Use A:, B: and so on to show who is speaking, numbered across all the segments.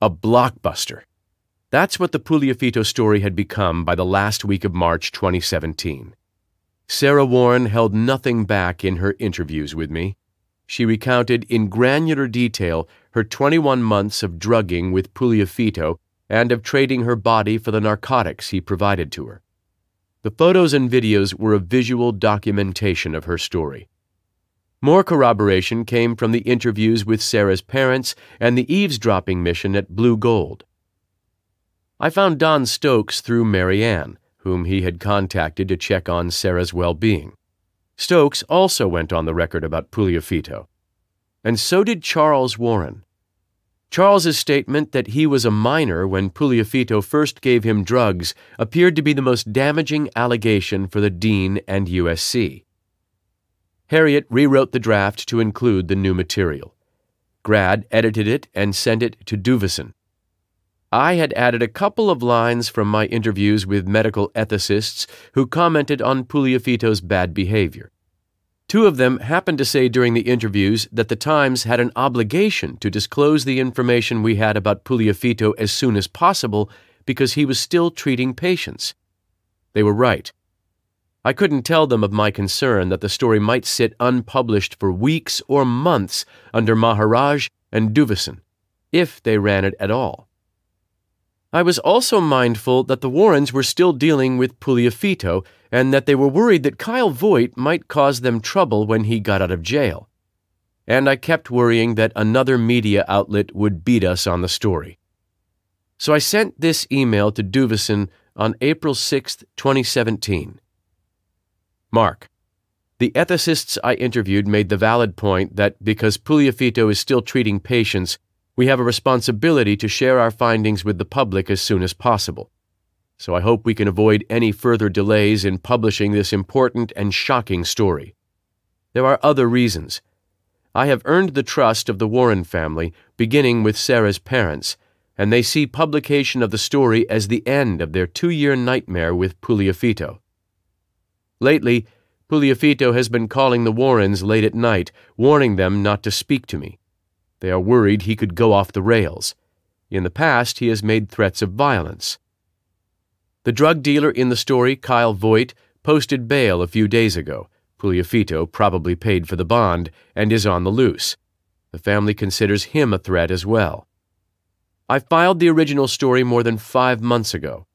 A: A blockbuster. That's what the Puliafito story had become by the last week of March 2017. Sarah Warren held nothing back in her interviews with me. She recounted in granular detail her 21 months of drugging with Puliafito and of trading her body for the narcotics he provided to her. The photos and videos were a visual documentation of her story. More corroboration came from the interviews with Sarah's parents and the eavesdropping mission at Blue Gold. I found Don Stokes through Mary Ann, whom he had contacted to check on Sarah's well-being. Stokes also went on the record about Puliafito. And so did Charles Warren. Charles's statement that he was a minor when Puliafito first gave him drugs appeared to be the most damaging allegation for the dean and USC. Harriet rewrote the draft to include the new material. Grad edited it and sent it to Duvison. I had added a couple of lines from my interviews with medical ethicists who commented on Puliafito's bad behavior. Two of them happened to say during the interviews that the Times had an obligation to disclose the information we had about Puliafito as soon as possible because he was still treating patients. They were right. I couldn't tell them of my concern that the story might sit unpublished for weeks or months under Maharaj and Duvison, if they ran it at all. I was also mindful that the Warrens were still dealing with Puliafito and that they were worried that Kyle Voigt might cause them trouble when he got out of jail. And I kept worrying that another media outlet would beat us on the story. So I sent this email to Duvison on April 6, 2017. Mark, the ethicists I interviewed made the valid point that because Puliafito is still treating patients, we have a responsibility to share our findings with the public as soon as possible. So I hope we can avoid any further delays in publishing this important and shocking story. There are other reasons. I have earned the trust of the Warren family, beginning with Sarah's parents, and they see publication of the story as the end of their 2-year nightmare with Puliafito. Lately, Puliafito has been calling the Warrens late at night, warning them not to speak to me. They are worried he could go off the rails. In the past, he has made threats of violence. The drug dealer in the story, Kyle Voigt, posted bail a few days ago. Puliafito probably paid for the bond and is on the loose. The family considers him a threat as well. I filed the original story more than 5 months ago.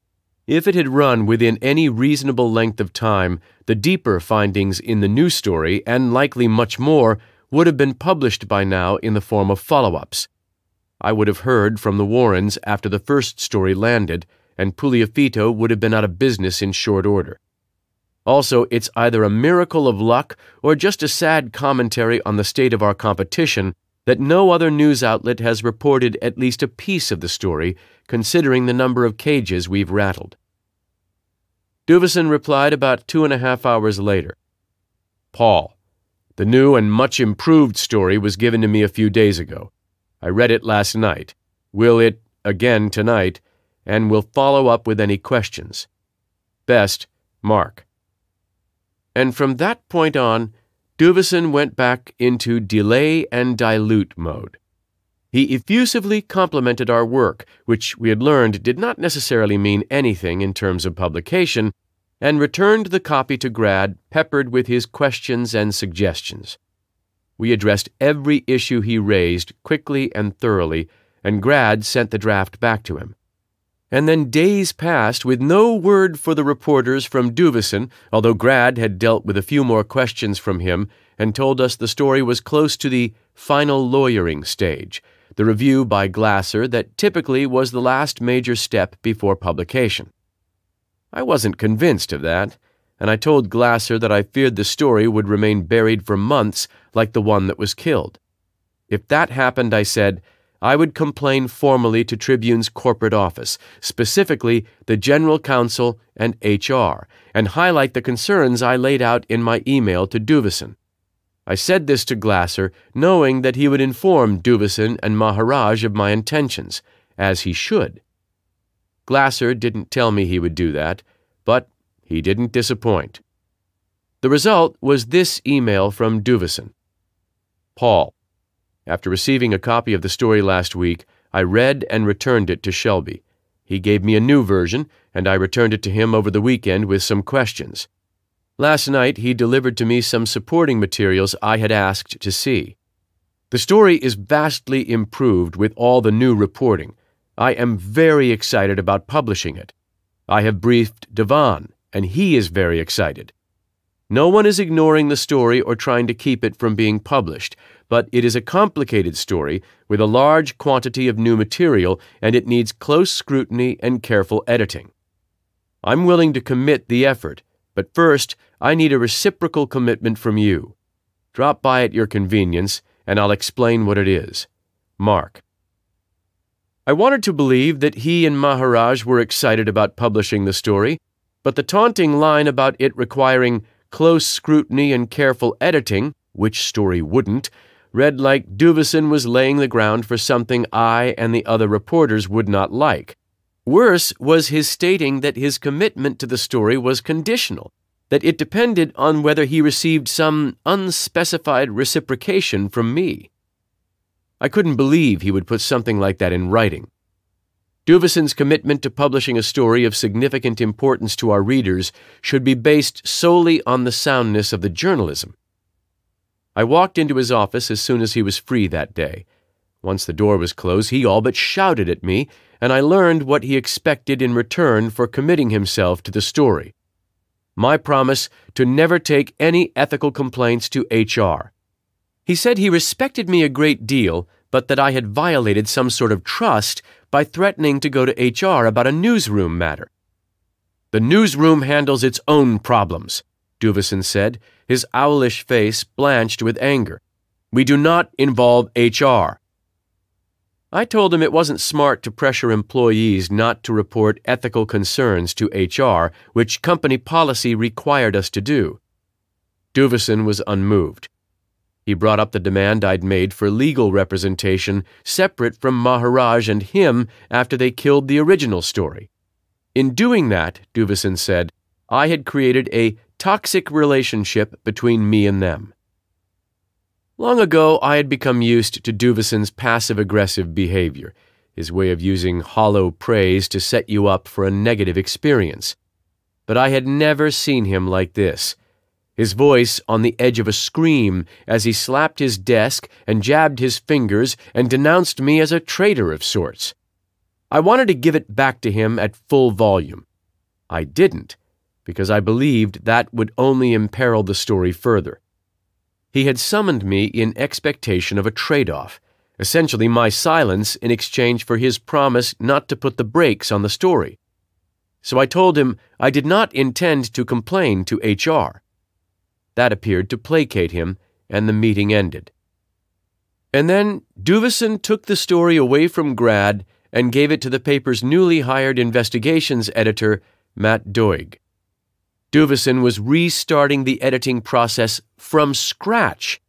A: If it had run within any reasonable length of time, the deeper findings in the new story, and likely much more, would have been published by now in the form of follow-ups. I would have heard from the Warrens after the first story landed, and Puliafito would have been out of business in short order. Also, it's either a miracle of luck or just a sad commentary on the state of our competition that no other news outlet has reported at least a piece of the story, considering the number of cages we've rattled. Duvison replied about 2.5 hours later. Paul, the new and much improved story was given to me a few days ago. I read it last night. Will it again tonight, and will follow up with any questions. Best, Mark. And from that point on, Duvison went back into delay and dilute mode. He effusively complimented our work, which we had learned did not necessarily mean anything in terms of publication, and returned the copy to Grad, peppered with his questions and suggestions. We addressed every issue he raised quickly and thoroughly, and Grad sent the draft back to him. And then days passed with no word for the reporters from Duvison, although Grad had dealt with a few more questions from him and told us the story was close to the final lawyering stage, the review by Glasser that typically was the last major step before publication. I wasn't convinced of that, and I told Glasser that I feared the story would remain buried for months like the one that was killed. If that happened, I said, I would complain formally to Tribune's corporate office, specifically the General Counsel and HR, and highlight the concerns I laid out in my email to Duvison. I said this to Glasser, knowing that he would inform Duvison and Maharaj of my intentions, as he should. Glasser didn't tell me he would do that, but he didn't disappoint. The result was this email from Duvison. Paul, after receiving a copy of the story last week, I read and returned it to Shelby. He gave me a new version, and I returned it to him over the weekend with some questions. Last night, he delivered to me some supporting materials I had asked to see. The story is vastly improved with all the new reporting. I am very excited about publishing it. I have briefed Devon, and he is very excited. No one is ignoring the story or trying to keep it from being published, but it is a complicated story with a large quantity of new material, and it needs close scrutiny and careful editing. I'm willing to commit the effort, but first, I need a reciprocal commitment from you. Drop by at your convenience, and I'll explain what it is. Mark. I wanted to believe that he and Maharaj were excited about publishing the story, but the taunting line about it requiring close scrutiny and careful editing, which story wouldn't, read like Duvison was laying the ground for something I and the other reporters would not like. Worse was his stating that his commitment to the story was conditional, that it depended on whether he received some unspecified reciprocation from me. I couldn't believe he would put something like that in writing. Duvison's commitment to publishing a story of significant importance to our readers should be based solely on the soundness of the journalism. I walked into his office as soon as he was free that day. Once the door was closed, he all but shouted at me, and I learned what he expected in return for committing himself to the story. My promise to never take any ethical complaints to HR. He said he respected me a great deal, but that I had violated some sort of trust by threatening to go to HR about a newsroom matter. The newsroom handles its own problems, Duvison said, his owlish face blanched with anger. We do not involve HR. I told him it wasn't smart to pressure employees not to report ethical concerns to HR, which company policy required us to do. Duvison was unmoved. He brought up the demand I'd made for legal representation separate from Maharaj and him after they killed the original story. In doing that, Duvison said, I had created a toxic relationship between me and them. Long ago, I had become used to Duvison's passive-aggressive behavior, his way of using hollow praise to set you up for a negative experience. But I had never seen him like this. His voice on the edge of a scream as he slapped his desk and jabbed his fingers and denounced me as a traitor of sorts. I wanted to give it back to him at full volume. I didn't, because I believed that would only imperil the story further. He had summoned me in expectation of a trade-off, essentially my silence in exchange for his promise not to put the brakes on the story. So I told him I did not intend to complain to HR. That appeared to placate him, and the meeting ended. And then Duvison took the story away from Grad and gave it to the paper's newly hired investigations editor, Matt Doig. Duvison was restarting the editing process from scratch.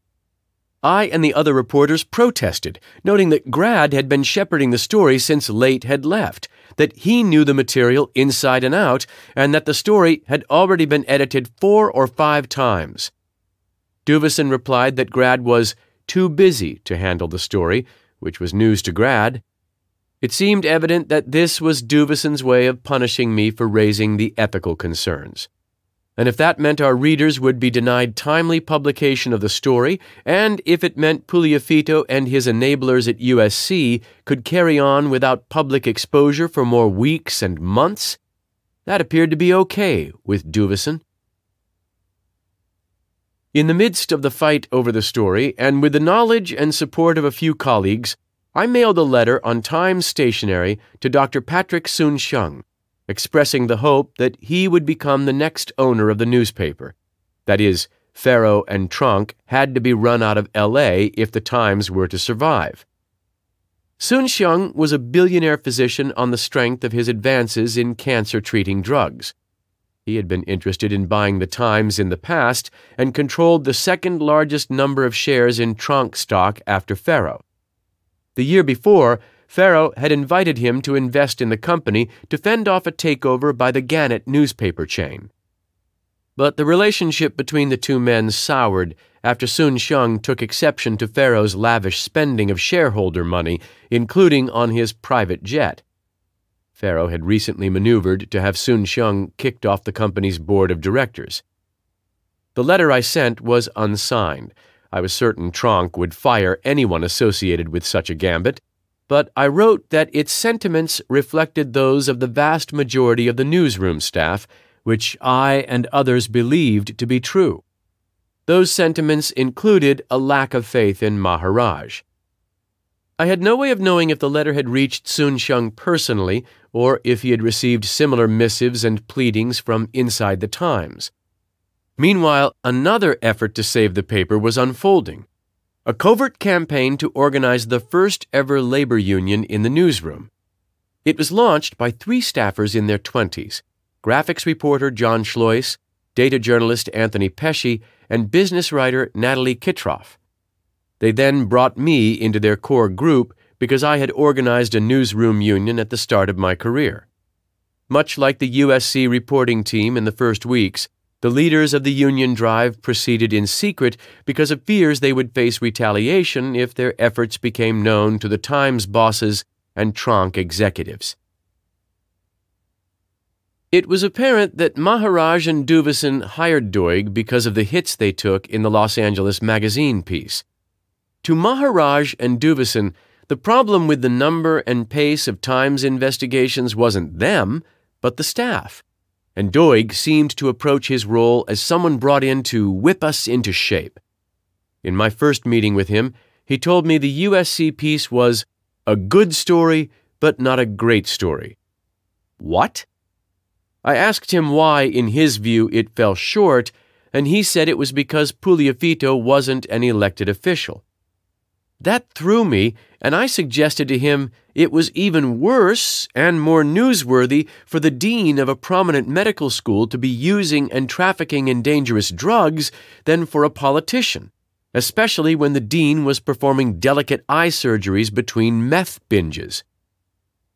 A: I and the other reporters protested, noting that Grad had been shepherding the story since Late had left, that he knew the material inside and out, and that the story had already been edited 4 or 5 times. Duvison replied that Grad was too busy to handle the story, which was news to Grad. It seemed evident that this was Duvison's way of punishing me for raising the ethical concerns. And if that meant our readers would be denied timely publication of the story, and if it meant Puliafito and his enablers at USC could carry on without public exposure for more weeks and months, that appeared to be okay with Duvison. In the midst of the fight over the story, and with the knowledge and support of a few colleagues, I mailed a letter on Times stationery to Dr. Patrick Soon-Shiong, expressing the hope that he would become the next owner of the newspaper. That is, Farrow and Trunk had to be run out of L.A. if the Times were to survive. Soon-Shiong was a billionaire physician on the strength of his advances in cancer-treating drugs. He had been interested in buying the Times in the past and controlled the second largest number of shares in Trunk stock after Farrow. The year before, Farrow had invited him to invest in the company to fend off a takeover by the Gannett newspaper chain. But the relationship between the two men soured after Sun Sheng took exception to Pharaoh's lavish spending of shareholder money, including on his private jet. Pharaoh had recently maneuvered to have Sun Sheng kicked off the company's board of directors. The letter I sent was unsigned. I was certain Tronc would fire anyone associated with such a gambit, but I wrote that its sentiments reflected those of the vast majority of the newsroom staff, which I and others believed to be true. Those sentiments included a lack of faith in Maharaj. I had no way of knowing if the letter had reached Sun Sheng personally or if he had received similar missives and pleadings from inside the Times. Meanwhile, another effort to save the paper was unfolding, a covert campaign to organize the first-ever labor union in the newsroom. It was launched by 3 staffers in their 20s, graphics reporter John Schlois, data journalist Anthony Pesci, and business writer Natalie Kitroff. They then brought me into their core group because I had organized a newsroom union at the start of my career. Much like the USC reporting team in the first weeks, the leaders of the union drive proceeded in secret because of fears they would face retaliation if their efforts became known to the Times bosses and Tronc executives. It was apparent that Maharaj and Duvison hired Doig because of the hits they took in the Los Angeles Magazine piece. To Maharaj and Duvison, the problem with the number and pace of Times investigations wasn't them, but the staff, and Doig seemed to approach his role as someone brought in to whip us into shape. In my first meeting with him, he told me the USC piece was a good story, but not a great story. What? I asked him why, in his view, it fell short, and he said it was because Puliafito wasn't an elected official. That threw me, and I suggested to him it was even worse and more newsworthy for the dean of a prominent medical school to be using and trafficking in dangerous drugs than for a politician, especially when the dean was performing delicate eye surgeries between meth binges.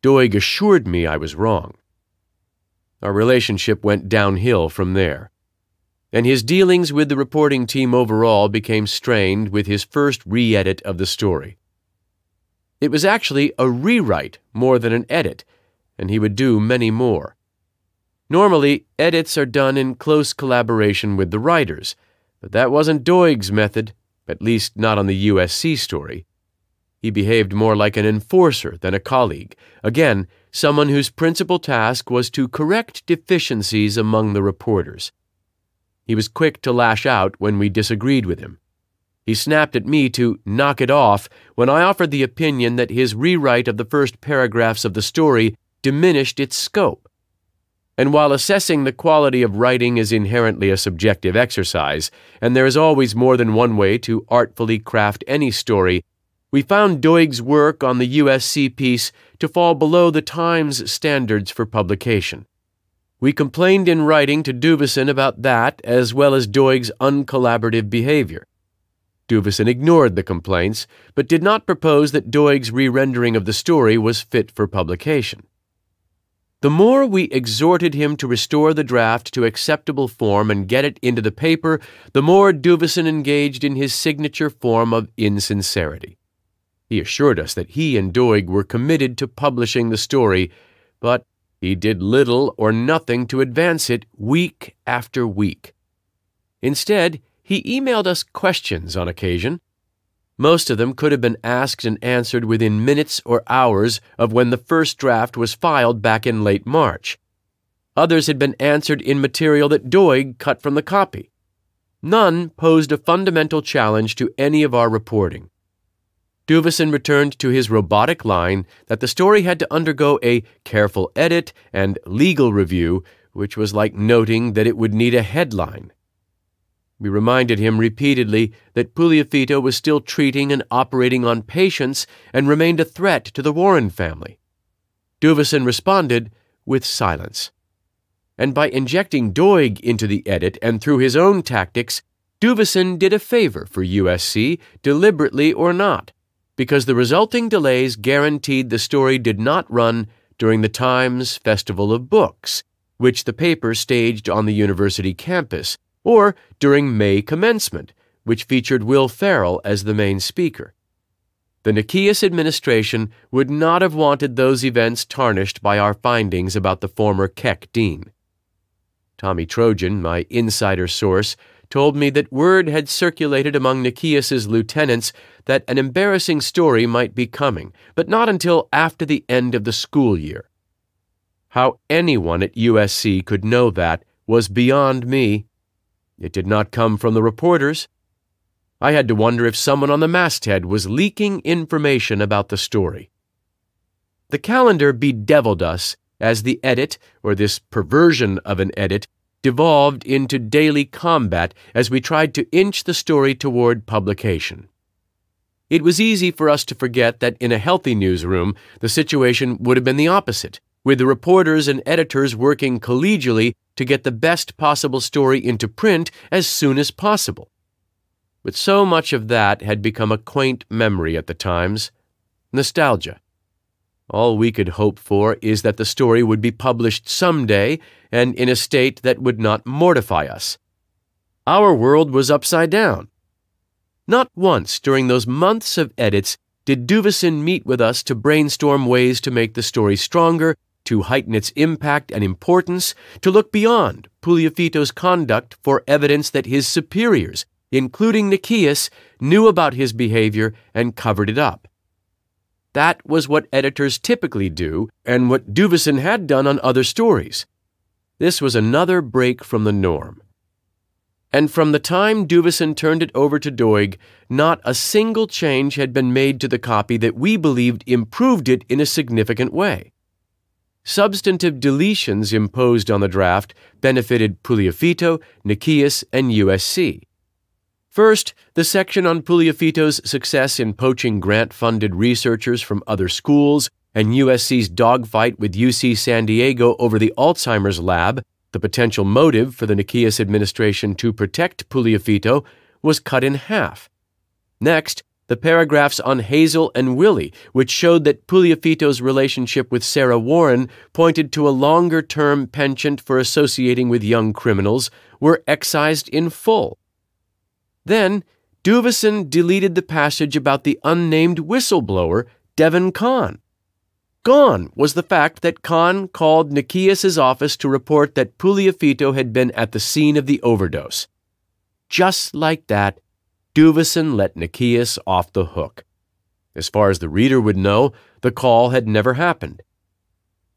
A: Doig assured me I was wrong. Our relationship went downhill from there, and his dealings with the reporting team overall became strained with his first re-edit of the story. It was actually a rewrite more than an edit, and he would do many more. Normally, edits are done in close collaboration with the writers, but that wasn't Doig's method, at least not on the USC story. He behaved more like an enforcer than a colleague, again, someone whose principal task was to correct deficiencies among the reporters. He was quick to lash out when we disagreed with him. He snapped at me to knock it off when I offered the opinion that his rewrite of the first paragraphs of the story diminished its scope. And while assessing the quality of writing is inherently a subjective exercise, and there is always more than one way to artfully craft any story, we found Doig's work on the USC piece to fall below the Times standards for publication. We complained in writing to Duvison about that, as well as Doig's uncollaborative behavior. Duvison ignored the complaints, but did not propose that Doig's re-rendering of the story was fit for publication. The more we exhorted him to restore the draft to acceptable form and get it into the paper, the more Duvison engaged in his signature form of insincerity. He assured us that he and Doig were committed to publishing the story, but he did little or nothing to advance it week after week. Instead, he emailed us questions on occasion. Most of them could have been asked and answered within minutes or hours of when the first draft was filed back in late March. Others had been answered in material that Doig cut from the copy. None posed a fundamental challenge to any of our reporting. Duvison returned to his robotic line that the story had to undergo a careful edit and legal review, which was like noting that it would need a headline. We reminded him repeatedly that Puliafito was still treating and operating on patients and remained a threat to the Warren family. Duvison responded with silence. And by injecting Doig into the edit and through his own tactics, Duvison did a favor for USC, deliberately or not, because the resulting delays guaranteed the story did not run during the Times Festival of Books, which the paper staged on the university campus, or during May commencement, which featured Will Ferrell as the main speaker. The Nikias administration would not have wanted those events tarnished by our findings about the former Keck dean. Tommy Trojan, my insider source, told me that word had circulated among Nikias's lieutenants that an embarrassing story might be coming, but not until after the end of the school year. How anyone at USC could know that was beyond me. It did not come from the reporters. I had to wonder if someone on the masthead was leaking information about the story. The calendar bedeviled us as the edit, or this perversion of an edit, devolved into daily combat as we tried to inch the story toward publication. It was easy for us to forget that in a healthy newsroom, the situation would have been the opposite, with the reporters and editors working collegially to get the best possible story into print as soon as possible. But so much of that had become a quaint memory at the times. Nostalgia. All we could hope for is that the story would be published someday and in a state that would not mortify us. Our world was upside down. Not once during those months of edits did Duvison meet with us to brainstorm ways to make the story stronger, to heighten its impact and importance, to look beyond Puliafito's conduct for evidence that his superiors, including Nikias, knew about his behavior and covered it up. That was what editors typically do and what Duvison had done on other stories. This was another break from the norm. And from the time Duvison turned it over to Doig, not a single change had been made to the copy that we believed improved it in a significant way. Substantive deletions imposed on the draft benefited Puliafito, Nikias, and USC. First, the section on Puliafito's success in poaching grant-funded researchers from other schools and USC's dogfight with UC San Diego over the Alzheimer's lab, the potential motive for the Nikias administration to protect Puliafito, was cut in half. Next, the paragraphs on Hazel and Willie, which showed that Puliafito's relationship with Sarah Warren pointed to a longer-term penchant for associating with young criminals, were excised in full. Then, Duvison deleted the passage about the unnamed whistleblower, Devin Kahn. Gone was the fact that Kahn called Nikias's office to report that Puliafito had been at the scene of the overdose. Just like that, Duvison let Nikias off the hook. As far as the reader would know, the call had never happened.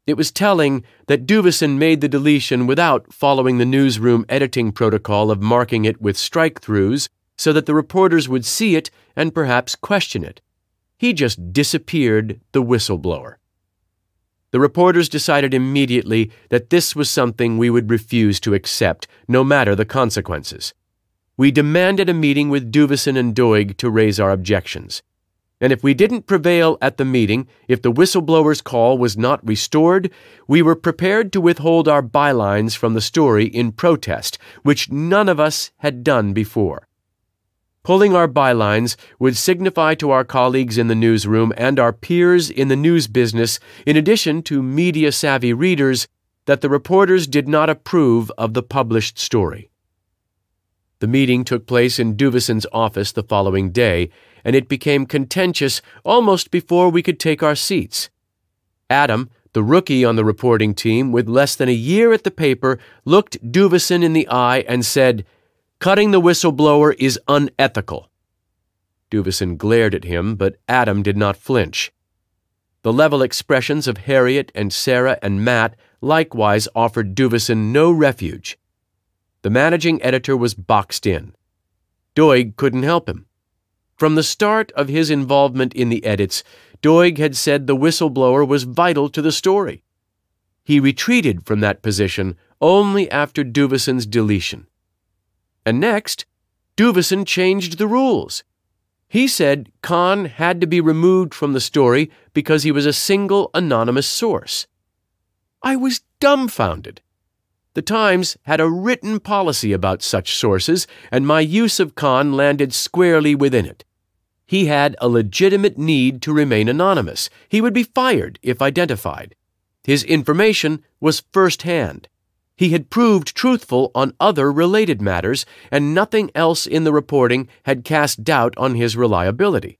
A: It was telling that Duvison made the deletion without following the newsroom editing protocol of marking it with strike-throughs so that the reporters would see it and perhaps question it. He just disappeared the whistleblower. The reporters decided immediately that this was something we would refuse to accept, no matter the consequences. We demanded a meeting with Duvison and Doig to raise our objections. And if we didn't prevail at the meeting, if the whistleblower's call was not restored, we were prepared to withhold our bylines from the story in protest, which none of us had done before. Pulling our bylines would signify to our colleagues in the newsroom and our peers in the news business, in addition to media-savvy readers, that the reporters did not approve of the published story. The meeting took place in Duvison's office the following day, and it became contentious almost before we could take our seats. Adam, the rookie on the reporting team with less than a year at the paper, looked Duvison in the eye and said, "Cutting the whistleblower is unethical." Duvison glared at him, but Adam did not flinch. The level expressions of Harriet and Sarah and Matt likewise offered Duvison no refuge. The managing editor was boxed in. Doig couldn't help him. From the start of his involvement in the edits, Doig had said the whistleblower was vital to the story. He retreated from that position only after Duvison's deletion. And next, Duvison changed the rules. He said Kahn had to be removed from the story because he was a single anonymous source. I was dumbfounded. The Times had a written policy about such sources, and my use of Kahn landed squarely within it. He had a legitimate need to remain anonymous. He would be fired if identified. His information was first-hand. He had proved truthful on other related matters, and nothing else in the reporting had cast doubt on his reliability.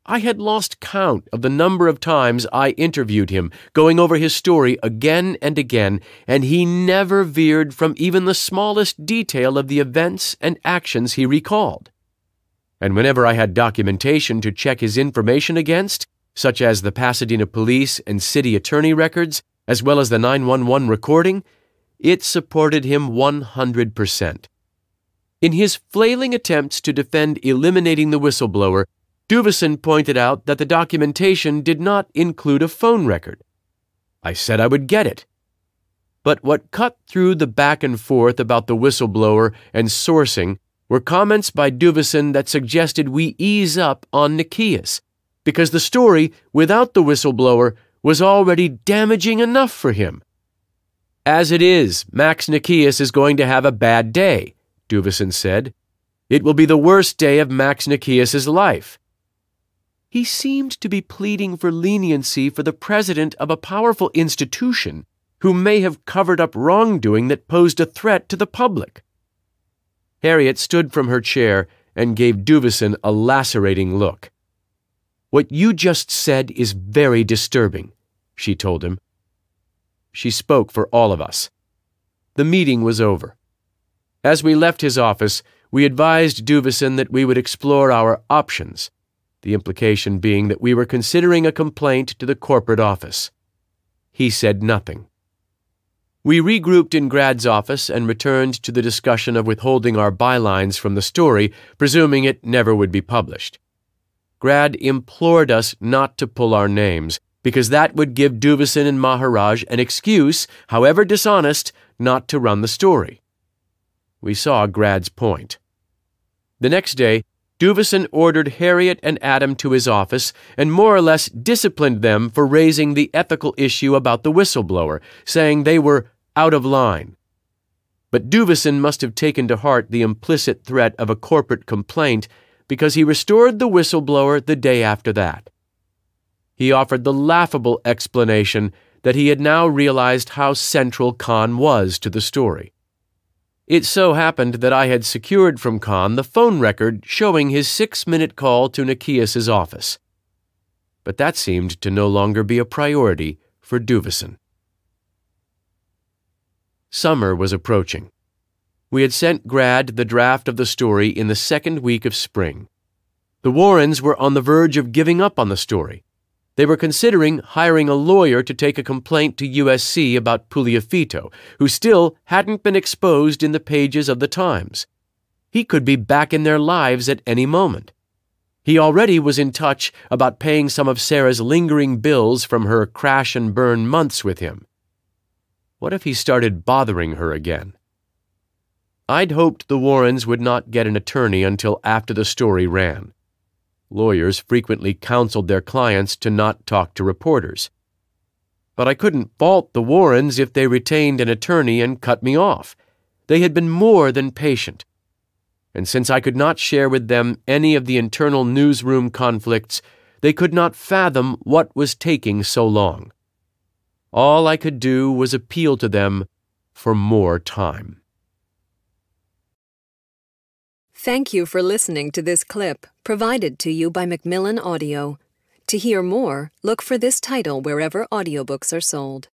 A: I had lost count of the number of times I interviewed him, going over his story again and again, and he never veered from even the smallest detail of the events and actions he recalled. And whenever I had documentation to check his information against, such as the Pasadena police and city attorney records, as well as the 911 recording, it supported him 100%. In his flailing attempts to defend eliminating the whistleblower, Duvison pointed out that the documentation did not include a phone record. I said I would get it. But what cut through the back and forth about the whistleblower and sourcing were comments by Duvison that suggested we ease up on Nikias, because the story, without the whistleblower, was already damaging enough for him. As it is, Max Nikias is going to have a bad day, Duvison said. It will be the worst day of Max Nikias's life. He seemed to be pleading for leniency for the president of a powerful institution who may have covered up wrongdoing that posed a threat to the public. Harriet stood from her chair and gave Duvison a lacerating look. "What you just said is very disturbing," she told him. She spoke for all of us. The meeting was over. As we left his office, we advised Duvison that we would explore our options, the implication being that we were considering a complaint to the corporate office. He said nothing. We regrouped in Grad's office and returned to the discussion of withholding our bylines from the story, presuming it never would be published. Grad implored us not to pull our names, because that would give Duvison and Maharaj an excuse, however dishonest, not to run the story. We saw Grad's point. The next day, Duvison ordered Harriet and Adam to his office and more or less disciplined them for raising the ethical issue about the whistleblower, saying they were out of line. But Duvison must have taken to heart the implicit threat of a corporate complaint, because he restored the whistleblower the day after that. He offered the laughable explanation that he had now realized how central Khan was to the story. It so happened that I had secured from Khan the phone record showing his 6-minute call to Nikias's office. But that seemed to no longer be a priority for Duvison. Summer was approaching. We had sent Grad the draft of the story in the second week of spring. The Warrens were on the verge of giving up on the story. They were considering hiring a lawyer to take a complaint to USC about Puliafito, who still hadn't been exposed in the pages of the Times. He could be back in their lives at any moment. He already was in touch about paying some of Sarah's lingering bills from her crash and burn months with him. What if he started bothering her again? I'd hoped the Warrens would not get an attorney until after the story ran. Lawyers frequently counseled their clients to not talk to reporters. But I couldn't fault the Warrens if they retained an attorney and cut me off. They had been more than patient. And since I could not share with them any of the internal newsroom conflicts, they could not fathom what was taking so long. All I could do was appeal to them for more time.
B: Thank you for listening to this clip provided to you by Macmillan Audio. To hear more, look for this title wherever audiobooks are sold.